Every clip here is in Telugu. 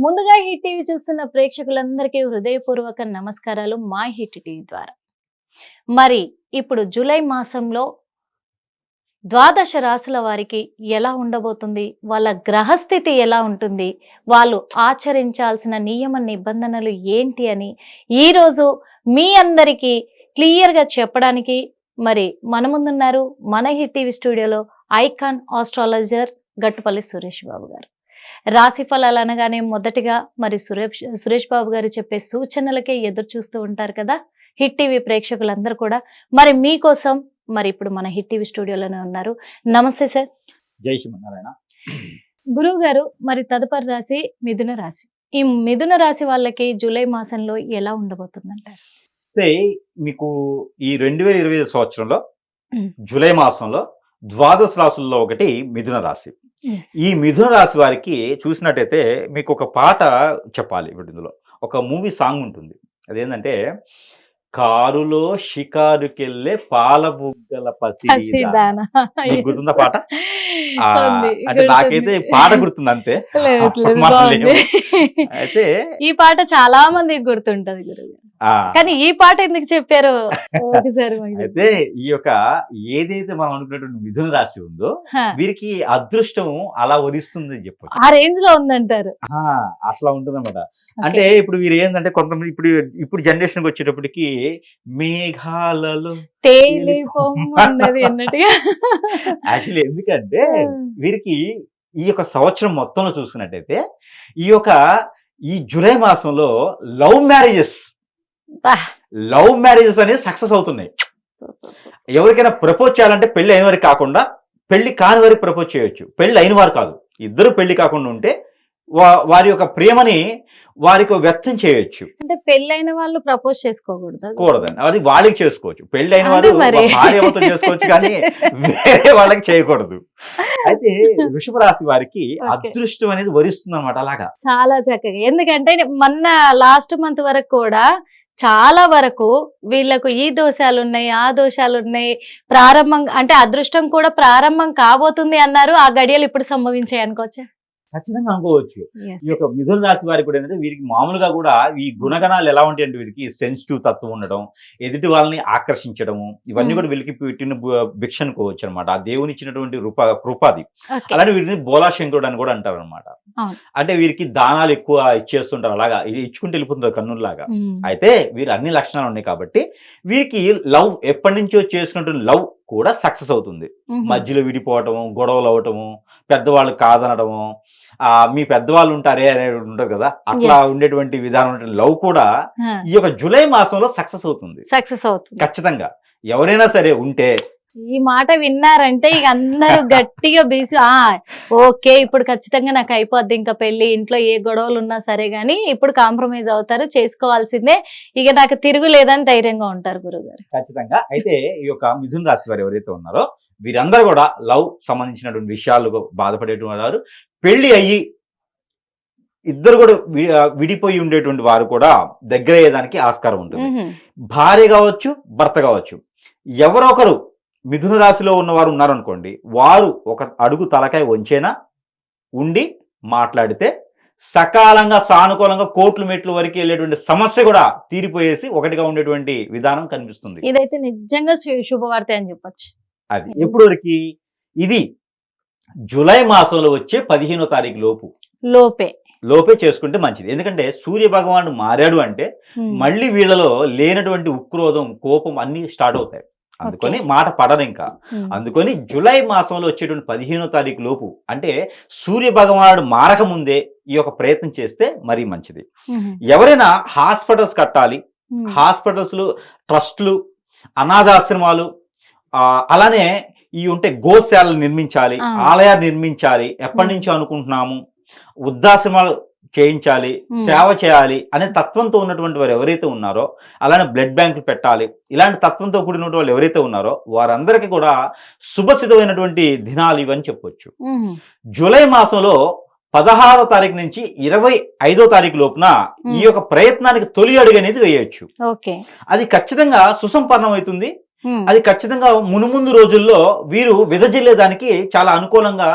ముందుగా హిట్ టీవీ చూస్తున్న ప్రేక్షకులందరికీ హృదయపూర్వక నమస్కారాలు మా హిట్ టీవీ ద్వారా. మరి ఇప్పుడు జూలై మాసంలో ద్వాదశ రాశుల వారికి ఎలా ఉండబోతుంది, వాళ్ళ గ్రహస్థితి ఎలా ఉంటుంది, వాళ్ళు ఆచరించాల్సిన నియమ నిబంధనలు ఏంటి అని ఈరోజు మీ అందరికీ క్లియర్గా చెప్పడానికి మరి మన ముందున్నారు మన హిట్ టీవీ స్టూడియోలో ఐకాన్ ఆస్ట్రాలజర్ గట్టుపల్లి సురేష్ బాబు గారు. రాశి ఫలాలు అనగానే మొదటిగా మరి సురేష్ బాబు గారు చెప్పే సూచనలకే ఎదురు చూస్తూ ఉంటారు కదా హిట్ టీవీ ప్రేక్షకులందరూ కూడా. మరి మీకోసం మరి ఇప్పుడు మన హిట్ టీవీ స్టూడియోలోనే ఉన్నారు. నమస్తే సార్. జై శ్రీమన్నారాయణ. గురువు గారు, మరి తదుపరి రాశి మిథున రాశి. ఈ మిథున రాశి వాళ్ళకి జూలై మాసంలో ఎలా ఉండబోతుందంటారు? మీకు ఈ 2025 సంవత్సరంలో జూలై మాసంలో ద్వాదశ రాశుల్లో ఒకటి మిథున రాశి. ఈ మిథున రాశి వారికి చూసినట్టయితే మీకు ఒక పాట చెప్పాలి. ఇప్పుడు ఇందులో ఒక మూవీ సాంగ్ ఉంటుంది. అదేంటంటే కారులో షికారుకెళ్ళే పాల బుగ్గల పసిదాన. గుర్తుందా పాట? అంటే నాకైతే పాట గుర్తుంది అంతే. అయితే ఈ పాట చాలా మందికి గుర్తుంటది గురువు, కానీ ఈ పాట ఎందుకు చెప్పారు ఒకసారి? అయితే ఈ యొక్క ఏదైతే మనం అనుకున్నటువంటి మిథున రాశి ఉందో వీరికి అదృష్టం అలా వరిస్తుందని చెప్పొచ్చు. ఆ రేంజ్ లో ఉందంటారు. అట్లా ఉంటుందన్నమాట. అంటే ఇప్పుడు వీరు ఏంటంటే కొంతమంది ఇప్పుడు జనరేషన్ వచ్చేటప్పటికి మేఘాలలో యాక్చువల్లీ ఎందుకంటే వీరికి ఈ యొక్క సంవత్సరం మొత్తంలో చూసుకున్నట్టయితే ఈ జూలై మాసంలో లవ్ మ్యారేజెస్ అనేది సక్సెస్ అవుతున్నాయి. ఎవరికైనా ప్రపోజ్ చేయాలంటే పెళ్లి అయిన వారికి కాకుండా పెళ్లి కాని వారికి ప్రపోజ్ చేయొచ్చు. పెళ్లి అయిన వారు కాదు, ఇద్దరు పెళ్లి కాకుండా ఉంటే వారి యొక్క ప్రేమని వారికి వ్యక్తం చేయొచ్చు. అంటే పెళ్ళైన వాళ్ళు ప్రపోజ్ చేసుకోకూడదండి, అది వాళ్ళకి చేసుకోవచ్చు. పెళ్ళైన వారు భార్యతో చేసుకోవచ్చు కానీ వేరే వాళ్ళకి చేయకూడదు. అయితే వృషభ రాశి వారికి అదృష్టం అనేది వరిస్తుంది అనమాట. అలాగా చాలా చక్కగా. ఎందుకంటే మొన్న లాస్ట్ మంత్ వరకు కూడా చాలా వరకు వీళ్ళకు ఈ దోషాలు ఉన్నాయి, ఆ దోషాలు ఉన్నాయి, ప్రారంభం అంటే అదృష్టం కూడా ప్రారంభం కాబోతుంది అన్నారు. ఆ గడియలు ఇప్పుడు సంభవించాయి అనుకోవచ్చా? ఖచ్చితంగా అనుకోవచ్చు. ఈ యొక్క మిథున రాశి వారికి కూడా ఏంటంటే వీరికి మామూలుగా కూడా ఈ గుణగణాలు ఎలా ఉంటాయి అంటే వీరికి సెన్సిటివ్ తత్వం ఉండడం, ఎదుటి వాళ్ళని ఆకర్షించడము, ఇవన్నీ కూడా వీళ్ళకి పెట్టిన భిక్ష అనుకోవచ్చు అనమాట. ఆ దేవుని ఇచ్చినటువంటి కృపాది. అలానే వీరిని బోలాశంకరుడు అని కూడా అంటారు అనమాట. అంటే వీరికి దానాలు ఎక్కువ ఇచ్చేస్తుంటారు, అలాగా ఇది ఇచ్చుకుంటూ వెళ్ళిపోతుంటారు కన్నుల్లాగా. అయితే వీరు అన్ని లక్షణాలు ఉన్నాయి కాబట్టి వీరికి లవ్ ఎప్పటి నుంచో చేసుకున్నటువంటి లవ్ కూడా సక్సెస్ అవుతుంది. మధ్యలో విడిపోవటము, గొడవలు అవటము, పెద్దవాళ్ళు కాదనడము, మీ పెద్దవాళ్ళు ఉంటారే అనేది ఉంటుంది కదా, అట్లా ఉండేటువంటి విధానం లవ్ కూడా ఈ యొక్క జూలై మాసంలో సక్సెస్ అవుతుంది ఖచ్చితంగా. ఎవరైనా సరే ఉంటే ఈ మాట విన్నారంటే ఇక అందరూ గట్టిగా బీసి ఓకే ఇప్పుడు ఖచ్చితంగా నాకు అయిపోద్ది ఇంకా పెళ్లి, ఇంట్లో ఏ గొడవలు ఉన్నా సరే గానీ ఇప్పుడు కాంప్రమైజ్ అవుతారు, చేసుకోవాల్సిందే, ఇక నాకు తిరుగులేదని ధైర్యంగా ఉంటారు గురుగారు. ఖచ్చితంగా. అయితే ఈ యొక్క మిథున రాశి వారు ఎవరైతే ఉన్నారో వీరందరూ కూడా లవ్ సంబంధించినటువంటి విషయాలు బాధపడేటువంటి వారు, పెళ్లి అయ్యి ఇద్దరు కూడా విడిపోయి ఉండేటువంటి వారు కూడా దగ్గర అయ్యేదానికి ఆస్కారం ఉంటుంది. భార్య కావచ్చు, భర్త కావచ్చు, ఎవరో ఒకరు మిథున రాశిలో ఉన్నవారు ఉన్నారనుకోండి, వారు ఒక అడుగు తలకాయ వంచేనా ఉండి మాట్లాడితే సకాలంగా సానుకూలంగా కోట్ల మెట్ల వరకు వెళ్ళేటువంటి సమస్య కూడా తీరిపోయేసి ఒకటిగా ఉండేటువంటి విధానం కనిపిస్తుంది. ఇదైతే నిజంగా శుభవార్త అని చెప్పచ్చు. అది ఎప్పుడు వరకు? ఇది జూలై మాసంలో వచ్చే 15వ తారీఖు లోపే చేసుకుంటే మంచిది. ఎందుకంటే సూర్య భగవానుడు మారాడు అంటే మళ్ళీ వీళ్ళలో లేనటువంటి ఉక్రోధం, కోపం అన్ని స్టార్ట్ అవుతాయి. అందుకని మాట పడదు ఇంకా. అందుకని జూలై మాసంలో వచ్చేటువంటి 15వ తారీఖు లోపు అంటే సూర్య భగవానుడు మారక ముందే ఈ యొక్క ప్రయత్నం చేస్తే మరీ మంచిది. ఎవరైనా హాస్పిటల్స్ కట్టాలి, హాస్పిటల్స్, ట్రస్టులు, అనాథాశ్రమాలు, అలానే ఈ ఉంటే గోశాలలు నిర్మించాలి, ఆలయాలు నిర్మించాలి, ఎప్పటి నుంచో అనుకుంటున్నాము, వృద్ధాశ్రమాలు చేయించాలి, సేవ చేయాలి అనే తత్వంతో ఉన్నటువంటి వారు ఎవరైతే ఉన్నారో, అలానే బ్లడ్ బ్యాంకులు పెట్టాలి, ఇలాంటి తత్వంతో కూడిన వాళ్ళు ఎవరైతే ఉన్నారో వారందరికీ కూడా శుభసిద్ధమైనటువంటి దినాలు ఇవని చెప్పొచ్చు. జూలై మాసంలో 16వ తారీఖు నుంచి 25వ తారీఖు లోపున ఈ యొక్క ప్రయత్నానికి తొలి అడుగు అనేది వేయొచ్చు. అది ఖచ్చితంగా సుసంపన్నం అవుతుంది. అది ఖచ్చితంగా మునుముందు రోజుల్లో వీరు విదజిల్లేదానికి చాలా అనుకూలంగా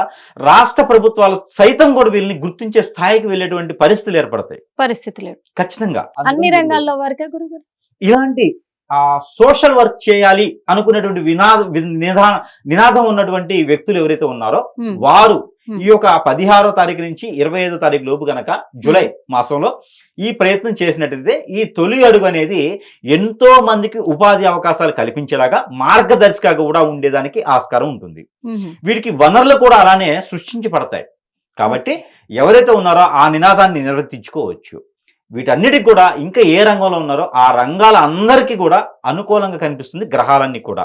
రాష్ట్ర ప్రభుత్వాలు సైతం కూడా వీళ్ళని గుర్తించే స్థాయికి వెళ్ళేటువంటి పరిస్థితులు ఏర్పడతాయి. పరిస్థితులు ఖచ్చితంగా అన్ని రంగాల్లో వరకే గురుగారు. ఇలాంటి సోషల్ వర్క్ చేయాలి అనుకునేటువంటి నినాదం ఉన్నటువంటి వ్యక్తులు ఎవరైతే ఉన్నారో వారు ఈ యొక్క 16వ తారీఖు నుంచి 25వ తారీఖు లోపు గనక జూలై మాసంలో ఈ ప్రయత్నం చేసినట్టయితే ఈ తొలి అడుగు అనేది ఎంతో మందికి ఉపాధి అవకాశాలు కల్పించేలాగా మార్గదర్శిగా కూడా ఉండేదానికి ఆస్కారం ఉంటుంది. వీరికి వనరులు కూడా అలానే సృష్టించబడతాయి. కాబట్టి ఎవరైతే ఉన్నారో ఆ నినాదాన్ని నిర్వర్తించుకోవచ్చు. వీటన్నిటికి కూడా ఇంకా ఏ రంగంలో ఉన్నారో ఆ రంగాల అందరికీ కూడా అనుకూలంగా కనిపిస్తుంది గ్రహాలన్నీ కూడా.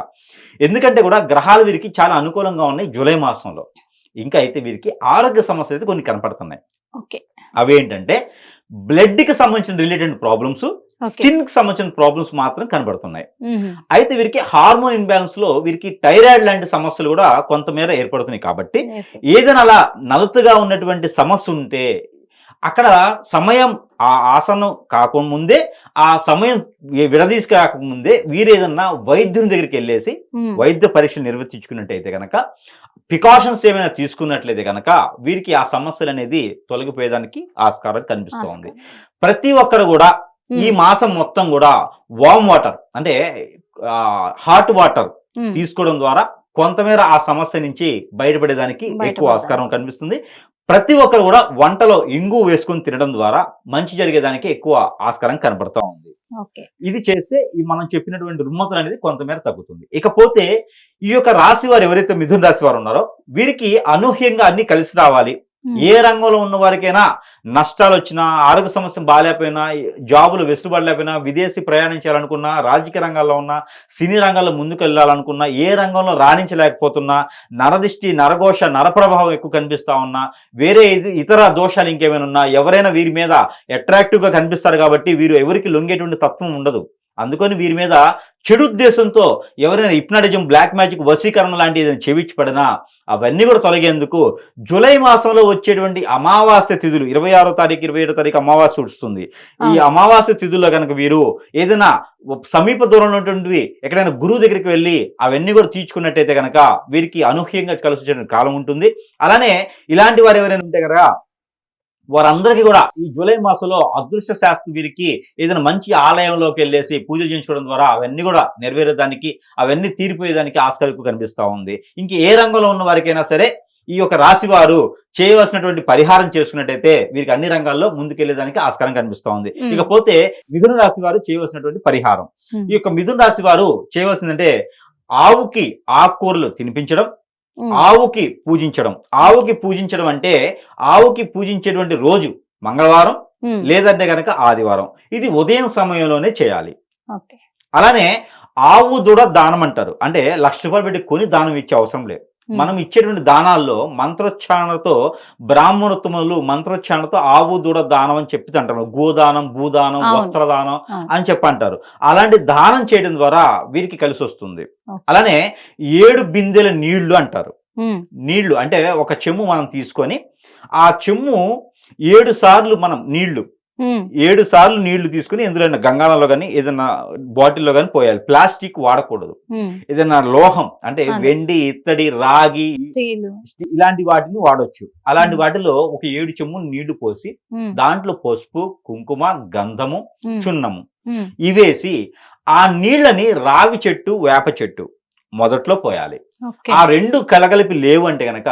ఎందుకంటే కూడా గ్రహాలు వీరికి చాలా అనుకూలంగా ఉన్నాయి జూలై మాసంలో. ఇంకా అయితే వీరికి ఆరోగ్య సమస్యలు అయితే కొన్ని కనపడుతున్నాయి. అవేంటంటే బ్లడ్ కి సంబంధించిన రిలేటెడ్ ప్రాబ్లమ్స్, స్కిన్ కి సంబంధించిన ప్రాబ్లమ్స్ మాత్రం కనబడుతున్నాయి. అయితే వీరికి హార్మోన్ ఇన్బ్యాలెన్స్ లో వీరికి థైరాయిడ్ లాంటి సమస్యలు కూడా కొంతమేర ఏర్పడుతున్నాయి. కాబట్టి ఏదైనా అలా నలుతుగా ఉన్నటువంటి సమస్య ఉంటే అక్కడ సమయం ఆ ఆసనం కాకముందే, ఆ సమయం విడదీసి కాకముందే వీరు ఏదన్నా వైద్యుని దగ్గరికి వెళ్ళేసి వైద్య పరీక్షలు నిర్వర్తించుకున్నట్టయితే కనుక, ప్రికాషన్స్ ఏమైనా తీసుకున్నట్లయితే కనుక వీరికి ఆ సమస్యలు అనేది తొలగిపోయేదానికి ఆస్కారం కనిపిస్తూ ఉంది. ప్రతి ఒక్కరు కూడా ఈ మాసం మొత్తం కూడా వామ్ వాటర్ అంటే హాట్ వాటర్ తీసుకోవడం ద్వారా కొంతమేర ఆ సమస్య నుంచి బయటపడేదానికి ఎక్కువ ఆస్కారం కనిపిస్తుంది. ప్రతి ఒక్కరు కూడా వంటలో ఇంగు వేసుకుని తినడం ద్వారా మంచి జరిగేదానికి ఎక్కువ ఆస్కారం కనబడతా ఉంది. ఇది చేస్తే మనం చెప్పినటువంటి రుగ్మతలు అనేది కొంతమేర తగ్గుతుంది. ఇకపోతే ఈ యొక్క రాశి వారు ఎవరైతే మిథున రాశి వారు ఉన్నారో వీరికి అనూహ్యంగా అన్ని కలిసి రావాలి. ఏ రంగంలో ఉన్న వారికైనా నష్టాలు వచ్చినా, ఆరోగ్య సమస్య బాగాలేకపోయినా, జాబులు వెసులుబాటులేకపోయినా, విదేశీ ప్రయాణించాలనుకున్నా, రాజకీయ రంగాల్లో ఉన్నా, సినీ రంగాల్లో ముందుకు వెళ్ళాలనుకున్నా, ఏ రంగంలో రాణించలేకపోతున్నా, నరదిష్టి, నరఘోష, నరప్రభావం ఎక్కువ కనిపిస్తా ఉన్నా, వేరే ఇతర దోషాలు ఇంకేమైనా ఉన్నా, ఎవరైనా వీరి మీద అట్రాక్టివ్ గా కనిపిస్తారు. కాబట్టి వీరు ఎవరికి లొంగేటువంటి తత్వం ఉండదు. అందుకని వీరి మీద చెడు ఉద్దేశంతో ఎవరైనా హిప్నాటిజం, బ్లాక్ మ్యాజిక్, వశీకరణ లాంటి ఏదైనా చెవిచ్చి పడినా అవన్నీ కూడా తొలగేందుకు జూలై మాసంలో వచ్చేటువంటి అమావాస్య తిథులు 26వ తారీఖు 27వ తారీఖు అమావాస్య వస్తుంది. ఈ అమావాస్య తిథుల్లో కనుక వీరు ఏదైనా సమీప దూరంలో ఉన్నటువంటివి ఎక్కడైనా గురువు దగ్గరికి వెళ్ళి అవన్నీ కూడా తీర్చుకున్నట్టయితే కనుక వీరికి అనూహ్యంగా కలిసి వచ్చే కాలం ఉంటుంది. అలానే ఇలాంటి వారు ఎవరైనా ఉంటే కనుక వారందరికీ కూడా ఈ జూలై మాసంలో అదృశ్య శాస్త్రం వీరికి ఏదైనా మంచి ఆలయంలోకి వెళ్ళేసి పూజలు చేయించుకోవడం ద్వారా అవన్నీ కూడా నెరవేరేదానికి, అవన్నీ తీరిపోయేదానికి ఆస్కారం కనిపిస్తూ ఉంది. ఇంక ఏ రంగంలో ఉన్న వారికైనా సరే ఈ యొక్క రాశి వారు చేయవలసినటువంటి పరిహారం చేసుకున్నట్టయితే వీరికి అన్ని రంగాల్లో ముందుకెళ్లేదానికి ఆస్కారం కనిపిస్తూ ఉంది. ఇకపోతే మిథున రాశి వారు చేయవలసినటువంటి పరిహారం, ఈ యొక్క మిథున రాశి వారు చేయవలసిందంటే ఆవుకి ఆకుకూరలు తినిపించడం, ఆవుకి పూజించడం. ఆవుకి పూజించడం అంటే ఆవుకి పూజించేటువంటి రోజు మంగళవారం లేదంటే గనక ఆదివారం. ఇది ఉదయం సమయంలోనే చేయాలి. అలానే ఆవు దూడ దానం అంటారు. అంటే ₹1,00,000 పెట్టి కొని దానం ఇచ్చే అవసరం లేదు. మనం ఇచ్చేటువంటి దానాల్లో మంత్రోచ్చారణతో బ్రాహ్మణోత్తములు మంత్రోచ్చారణతో ఆవు దూడ దానం అని చెప్పి అంటారు. గోదానం, భూదానం, వస్త్రదానం అని చెప్పి అంటారు. అలాంటి దానం చేయడం ద్వారా వీరికి కలిసి వస్తుంది. అలానే 7 బిందెల నీళ్లు అంటారు. నీళ్లు అంటే ఒక చెమ్ము మనం తీసుకొని ఆ చెమ్ము 7 సార్లు మనం నీళ్లు 7 సార్లు నీళ్లు తీసుకుని ఎందులో గంగాళంలో కానీ ఏదైనా బాటిల్లో కానీ పోయాలి. ప్లాస్టిక్ వాడకూడదు. ఏదైనా లోహం అంటే వెండి, ఇత్తడి, రాగి ఇలాంటి వాటిని వాడొచ్చు. అలాంటి వాటిలో ఒక 7 చెమ్ములు నీళ్లు పోసి దాంట్లో పసుపు, కుంకుమ, గంధము, చున్నము ఇవేసి ఆ నీళ్ళని రావి చెట్టు, వేప చెట్టు మొదట్లో పోయాలి. ఆ 2 కలగలిపి లేవు అంటే గనక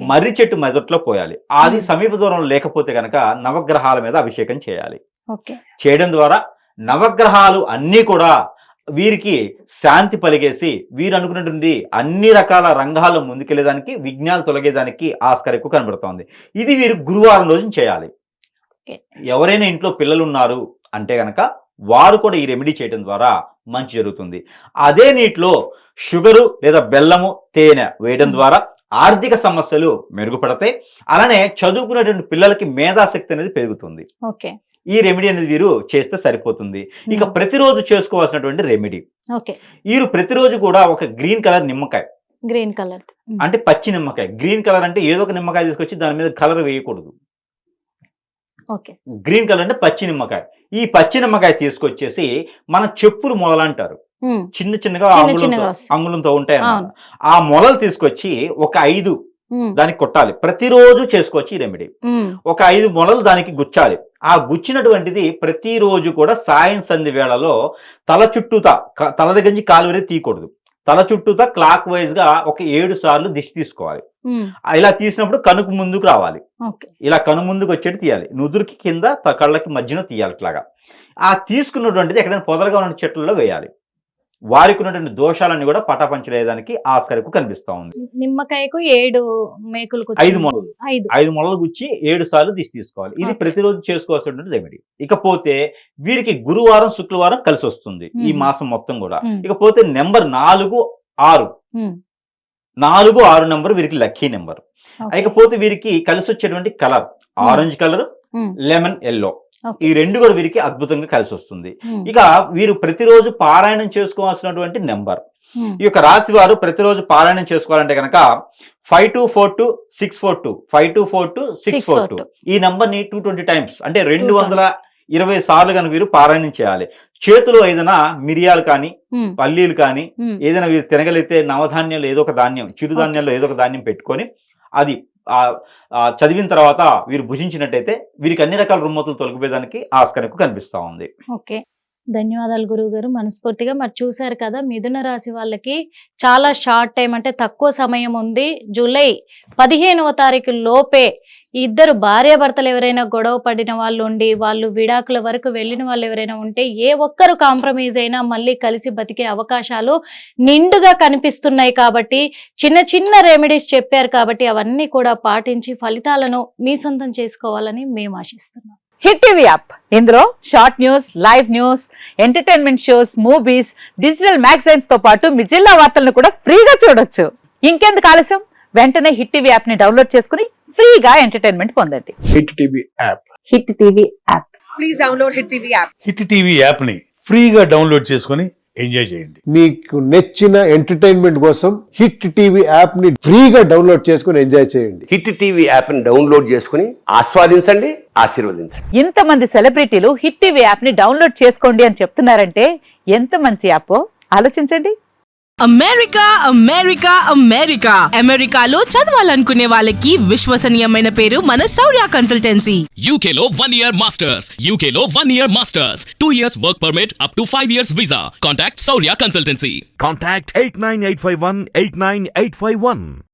మర్రి చెట్టు మొదట్లో పోయాలి. అది సమీప దూరంలో లేకపోతే గనక నవగ్రహాల మీద అభిషేకం చేయాలి. చేయడం ద్వారా నవగ్రహాలు అన్నీ కూడా వీరికి శాంతి పలిగేసి వీరు అనుకున్నటువంటి అన్ని రకాల రంగాల్లో ముందుకెళ్లేదానికి, విఘ్నాలు తొలగేదానికి ఆస్కారం ఎక్కువ కనబడుతోంది. ఇది వీరు గురువారం రోజున చేయాలి. ఎవరైనా ఇంట్లో పిల్లలు ఉన్నారు అంటే గనక వారు కూడా ఈ రెమెడీ చేయడం ద్వారా మంచి జరుగుతుంది. అదే నీటిలో షుగరు లేదా బెల్లము, తేనె వేయడం ద్వారా ఆర్థిక సమస్యలు మెరుగుపడతాయి. అలానే చదువుకునేటువంటి పిల్లలకి మేధాశక్తి అనేది పెరుగుతుంది. ఈ రెమెడీ అనేది వీరు చేస్తే సరిపోతుంది. ఇక ప్రతిరోజు చేసుకోవాల్సినటువంటి రెమెడీ, వీరు ప్రతిరోజు కూడా ఒక గ్రీన్ కలర్ నిమ్మకాయ, గ్రీన్ కలర్ అంటే పచ్చి నిమ్మకాయ, గ్రీన్ కలర్ అంటే ఏదో ఒక నిమ్మకాయ తీసుకొచ్చి దాని మీద కలర్ వేయకూడదు. గ్రీన్ కలర్ అంటే పచ్చి నిమ్మకాయ. ఈ పచ్చి నిమ్మకాయ తీసుకొచ్చేసి మన చెప్పులు మొదలంటారు. చిన్న చిన్నగా చిన్నగా వస్తాయి. అంగుళంతో ఉంటాయి అన్నమాట. అవును. ఆ మొలలు తీసుకొచ్చి ఒక 5 దానికి కొట్టాలి. ప్రతిరోజు చేసుకోవచ్చు ఈ రెమెడీ. ఒక 5 మొలలు దానికి గుచ్చాలి. ఆ గుచ్చినటువంటిది ప్రతిరోజు కూడా సాయం సంధి వేళలో తల చుట్టూతా, తల దగ్గర నుంచి కాలు వరకు తీయకూడదు. తల చుట్టూతా క్లాక్ వైజ్ గా ఒక 7 సార్లు దిష్టి తీసుకోవాలి. ఇలా తీసినప్పుడు కనుకు ముందుకు రావాలి. ఇలా కను ముందుకు వచ్చేది తీయాలి. నుదురుకి కింద కళ్ళకి మధ్యన తీయాలి. ఇట్లాగా ఆ తీసుకున్నటువంటిది ఎక్కడైనా పొదలుగా ఉన్న చెట్లలో వేయాలి. వారికి ఉన్నటువంటి దోషాలన్నీ కూడా పటాపంచలేదానికి ఆస్కారం కనిపిస్తా ఉంది. నిమ్మకాయకు 7 మేకులు 5 మొలలు 5 మొలలు గుచ్చి 7 సార్లు దిష్టి తీసుకోవాలి. ఇది ప్రతిరోజు చేసుకోవాల్సినటువంటి రెమెడీ. ఇకపోతే వీరికి గురువారం శుక్రవారం కలిసి వస్తుంది ఈ మాసం మొత్తం కూడా. ఇకపోతే నెంబర్ 4, 6 నెంబర్ వీరికి లక్కీ నెంబర్. ఇకపోతే వీరికి కలిసి వచ్చేటువంటి colour orange colour, lemon yellow. ఈ 2 కూడా వీరికి అద్భుతంగా కలిసి వస్తుంది. ఇక వీరు ప్రతిరోజు పారాయణం చేసుకోవాల్సినటువంటి నెంబర్, ఈ యొక్క రాశి వారు ప్రతిరోజు పారాయణం చేసుకోవాలంటే కనుక 5242 5242 ఈ నెంబర్ ని 220 టైమ్స్ అంటే 220 సార్లు కనుక వీరు పారాయణం చేయాలి. చేతిలో ఏదైనా మిరియాలు కానీ, పల్లీలు కానీ ఏదైనా వీరు తినగలిగితే నవధాన్యాలు ఏదో ఒక ధాన్యం, చిరుధాన్యాల్లో ఏదో ఒక ధాన్యం పెట్టుకొని అది చదివిన తర్వాత వీరు భుజించినట్టయితే వీరికి అన్ని రకాల రుమ్మతులు తొలగిపోయేదానికి ఆస్కారం కనిపిస్తా ఉంది. ఓకే, ధన్యవాదాలు గురువు గారు మనస్ఫూర్తిగా. మరి చూసారు కదా, మిథున రాశి వాళ్ళకి చాలా షార్ట్ టైం అంటే తక్కువ సమయం ఉంది. జూలై 15వ తారీఖు లోపే ఇద్దరు భార్యాభర్తలు ఎవరైనా గొడవ పడిన వాళ్ళు ఉండి వాళ్ళు విడాకుల వరకు వెళ్ళిన వాళ్ళు ఎవరైనా ఉంటే ఏ ఒక్కరు కాంప్రమైజ్ అయినా మళ్ళీ కలిసి బతికే అవకాశాలు నిండుగా కనిపిస్తున్నాయి. కాబట్టి చిన్న చిన్న రెమెడీస్ చెప్పారు కాబట్టి అవన్నీ కూడా పాటించి ఫలితాలను మీ సొంతం చేసుకోవాలని మేము ఆశిస్తున్నాం. హిట్ టీవీ యాప్, ఇందులో short news, live news, entertainment shows, movies, digital magazines తో పాటు మీ జిల్లా వార్తలను కూడా ఫ్రీగా చూడొచ్చు. ఇంకెందుకు ఆలస్యం, వెంటనే హిట్ టీవీ యాప్ ని డౌన్లోడ్ చేసుకుని ఫ్రీగా ఎంటర్టైన్మెంట్ పొందండి. Hit TV app. Hit TV app. Please download hit TV app. Hit TV app ని ఫ్రీగా డౌన్లోడ్ చేసుకుని ఎంజాయ్ చేయండి. మీకు నచ్చిన ఎంటర్టైన్మెంట్ కోసం హిట్ టీవీ యాప్ ని ఫ్రీగా డౌన్లోడ్ చేసుకుని ఎంజాయ్ చేయండి. హిట్ టీవీ యాప్ ని డౌన్లోడ్ చేసుకుని ఆస్వాదించండి, ఆశీర్వదించండి. ఇంతమంది సెలబ్రిటీలు హిట్ టీవీ యాప్ ని డౌన్లోడ్ చేసుకోండి అని చెప్తున్నారంటే ఎంత మంచి యాప్ ఆలోచించండి. అమెరికా అమెరికా అమెరికా అమెరికాలో చదవాలనుకునే వాళ్ళకి విశ్వసనీయమైన పేరు మన శౌర్య కన్సల్టెన్సీ. UK లో 1 year masters, UK లో 1 year masters, 2 years work permit up to 5 years visa. Contact Saurya Consultancy. Contact 89851 89851.